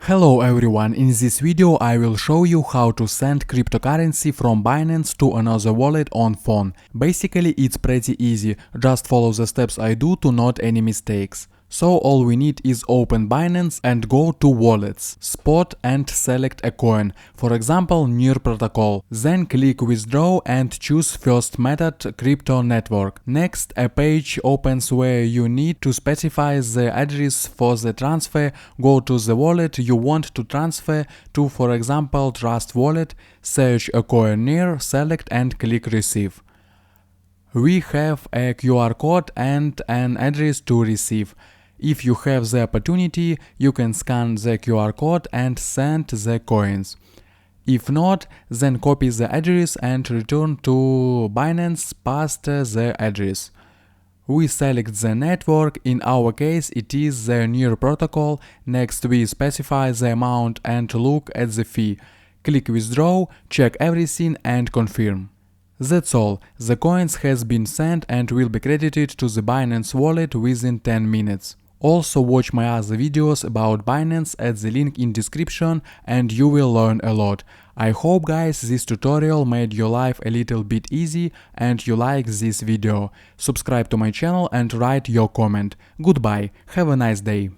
Hello everyone, in this video I will show you how to send cryptocurrency from Binance to another wallet on phone. Basically it's pretty easy, just follow the steps I do to not any mistakes. So all we need is open Binance and go to wallets, spot and select a coin, for example Near Protocol. Then click withdraw and choose first method crypto network. Next a page opens where you need to specify the address for the transfer. Go to the wallet you want to transfer to, for example Trust Wallet, search a coin near, select and click receive. We have a QR code and an address to receive. If you have the opportunity, you can scan the QR code and send the coins. If not, then copy the address and return to Binance past the address. We select the network, in our case it is the Near Protocol. Next we specify the amount and look at the fee. Click withdraw, check everything and confirm. That's all, the coins has been sent and will be credited to the Binance wallet within 10 minutes. Also watch my other videos about Binance at the link in description and you will learn a lot. I hope guys this tutorial made your life a little bit easy and you like this video. Subscribe to my channel and write your comment. Goodbye, have a nice day.